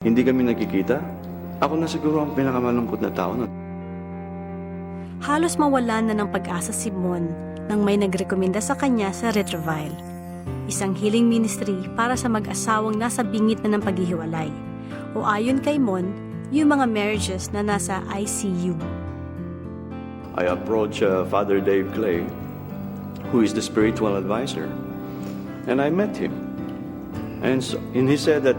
Hindi kami nagkikita. Ako na siguro ang pinakamalungkot na tao. Halos mawalan na ng pag-asa si Mon nang may nagrekomenda sa kanya sa Retroville, isang healing ministry para sa mag-asawang nasa bingit na ng paghihiwalay, o ayon kay Mon, yung mga marriages na nasa ICU. I approached Father Dave Clay, who is the spiritual advisor, and I met him. And he said that,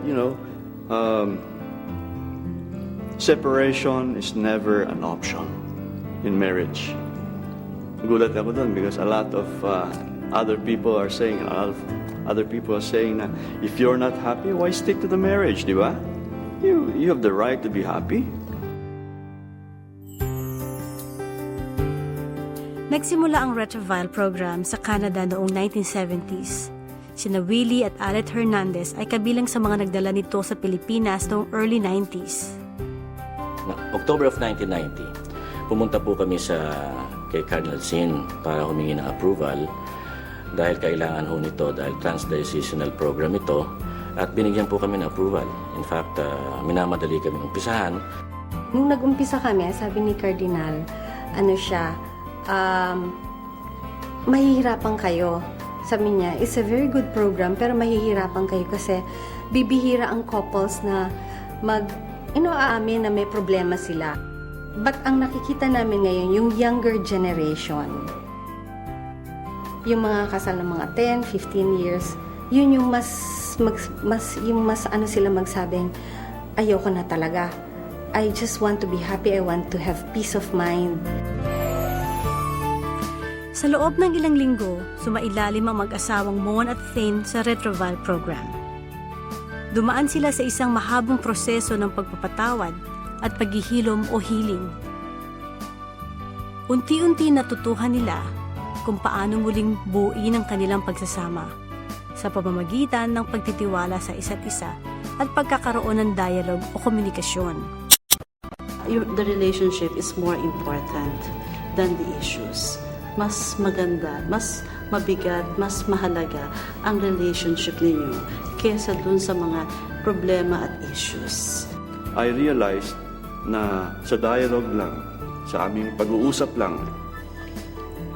separation is never an option in marriage. Gulat ako doon because a lot of other people are saying na if you're not happy, why stick to the marriage, di ba? You have the right to be happy. Nagsimula ang Retroville program sa Canada noong 1970s. Sina Willie at Alet Hernandez ay kabilang sa mga nagdala nito sa Pilipinas noong early 90s. October of 1990, pumunta po kami kay Cardinal Sin para humingi ng approval dahil kailangan ho nito dahil transdiocesanal program ito at binigyan po kami ng approval. In fact, minamadali kami umpisahan. Nung nag-umpisa kami, sabi ni Cardinal, mahihirapan kayo. Sabi niya, it's a very good program pero mahihirapan kayo kasi bibihira ang couples na aamin na may problema sila. But ang nakikita namin ngayon, yung younger generation, yung mga kasal ng mga 10, 15 years, yun yung mas sila magsabing, ayoko na talaga. I just want to be happy. I want to have peace of mind. Sa loob ng ilang linggo, sumailalim ang mag-asawang Mon at Thane sa Retroville program. Dumaan sila sa isang mahabang proseso ng pagpapatawad at paghihilom o healing. Unti-unti natutuhan nila kung paano muling buuin ang kanilang pagsasama sa pamamagitan ng pagtitiwala sa isa't isa at pagkakaroon ng dialogue o komunikasyon. The relationship is more important than the issues. Mas maganda, mas mabigat, mas mahalaga ang relationship ninyo kesa dun sa mga problema at issues. I realized na sa dialogue lang, sa aming pag-uusap lang,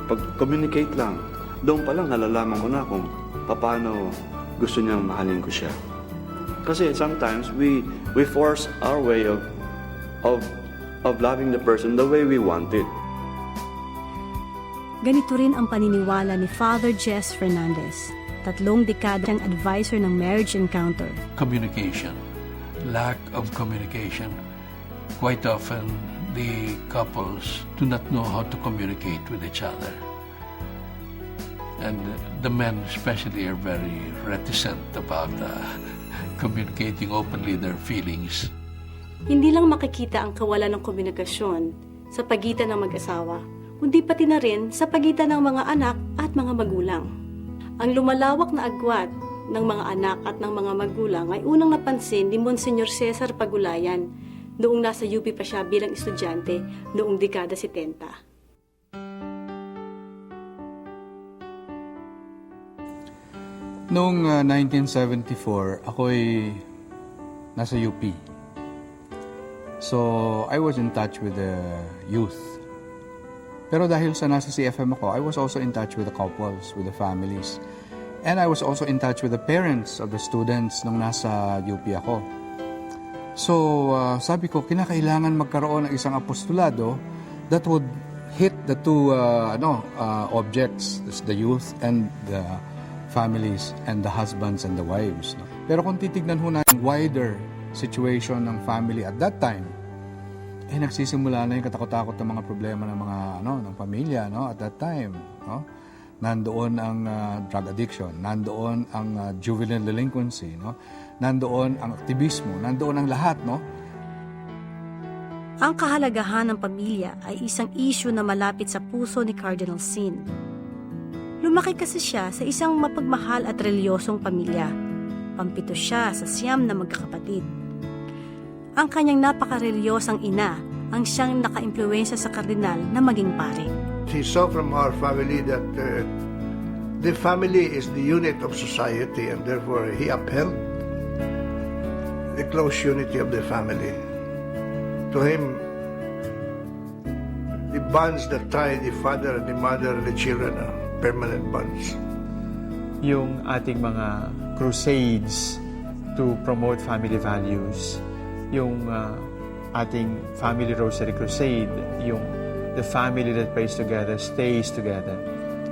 pag-communicate lang, doon pa lang nalalaman ko na kung paano gusto niyang mahalin ko siya. Kasi sometimes we force our way of loving the person the way we want it. Ganito rin ang paniniwala ni Father Jess Fernandez, 3 dekadang advisor ng Marriage Encounter. Communication, lack of communication. Quite often, the couples do not know how to communicate with each other. And the men especially are very reticent about communicating openly their feelings. Hindi lang makikita ang kawalan ng komunikasyon sa pagitan ng mag-asawa, kundi pati na rin sa pagitan ng mga anak at mga magulang. Ang lumalawak na agwat ng mga anak at ng mga magulang ay unang napansin ni Monsignor Cesar Pagulayan noong nasa UP pa siya bilang estudyante noong dekada 70. Noong 1974, ako'y nasa UP. So, I was in touch with the youth. Pero dahil sa nasa CFM ako, I was also in touch with the couples, with the families. And I was also in touch with the parents of the students nung nasa UP ako. So, sabi ko, kinakailangan magkaroon ng isang apostolado that would hit the two objects, the youth and the families and the husbands and the wives. No? Pero kung titignan ho natin wider situation ng family at that time, nagsisimula na yung katakot-takot ng mga problema ng mga ng pamilya at that time, no? Nandoon ang drug addiction, nandoon ang juvenile delinquency, no? Nandoon ang aktivismo, nandoon ang lahat, no? Ang kahalagahan ng pamilya ay isang issue na malapit sa puso ni Cardinal Sin. Lumaki kasi siya sa isang mapagmahal at reliyosong pamilya. Pampito siya sa 9 na magkakapatid. Ang kanyang napakarelyosang ina ang siyang naka-impluwensya sa kardinal na maging pare. He saw from our family that the family is the unit of society and therefore he upheld the close unity of the family. To him, the bonds that tie the father and the mother and the children are permanent bonds. Yung ating mga crusades to promote family values, yung ating family rosary crusade, yung the family that prays together stays together.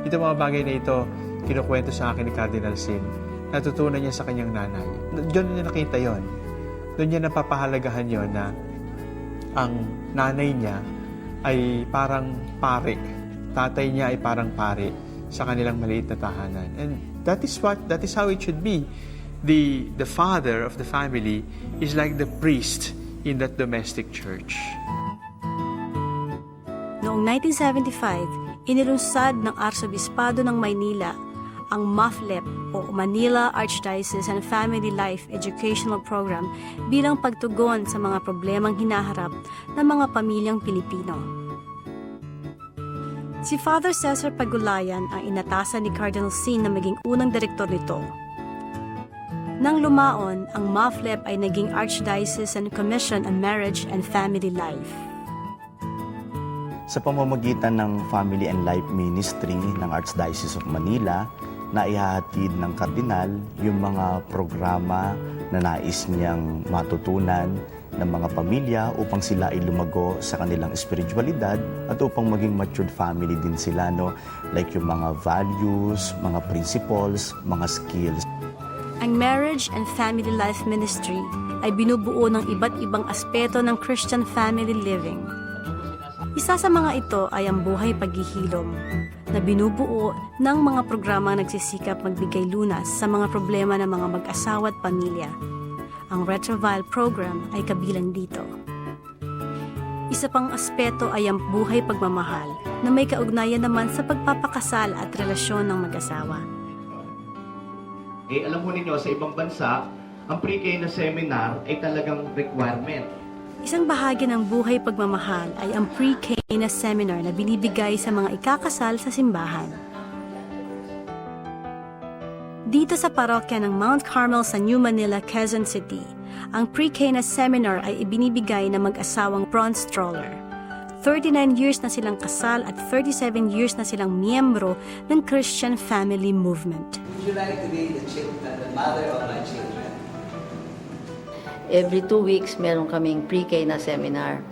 Ito mga bagay na ito, kinukwento sa akin ni Cardinal Sin. Natutunan niya sa kanyang nanay. Doon niya nakita yon. Doon niya napapahalagahan yon na ang nanay niya ay parang pare. Tatay niya ay parang pare sa kanilang maliit na tahanan. And that is how it should be. The father of the family is like the priest in that domestic church. Noong 1975, inilunsad ng Arsobispado ng Maynila ang MAFLEP o Manila Archdiocese and Family Life Educational Program bilang pagtugon sa mga problemang hinaharap ng mga pamilyang Pilipino. Si Father Cesar Pagulayan ang inatasan ni Cardinal Sin na maging unang direktor nito. Nang lumaon, ang MAFLEP ay naging Archdiocesan Commission on Marriage and Family Life. Sa pamamagitan ng Family and Life Ministry ng Archdiocese of Manila, na ihahatid ng kardinal yung mga programa na nais niyang matutunan ng mga pamilya upang sila ay lumago sa kanilang espiritualidad at upang maging matured family din sila, no? Like yung mga values, mga principles, mga skills. Ang Marriage and Family Life Ministry ay binubuo ng iba't ibang aspeto ng Christian family living. Isa sa mga ito ay ang buhay paghihilom, na binubuo ng mga programa nagsisikap magbigay lunas sa mga problema ng mga mag-asawa at pamilya. Ang Retrovile program ay kabilang dito. Isa pang aspeto ay ang buhay pagmamahal na may kaugnayan naman sa pagpapakasal at relasyon ng mag-asawa. Alam mo ninyo, sa ibang bansa, ang pre-K na seminar ay talagang requirement. Isang bahagi ng buhay pagmamahal ay ang pre-K na seminar na binibigay sa mga ikakasal sa simbahan. Dito sa parokya ng Mount Carmel sa New Manila, Quezon City, ang pre-K na seminar ay ibinibigay ng mag-asawang bronze stroller. 39 years na silang kasal at 37 years na silang miyembro ng Christian Family Movement. Would you like to be the mother of my children? Every 2 weeks, meron kaming pre-K na seminar.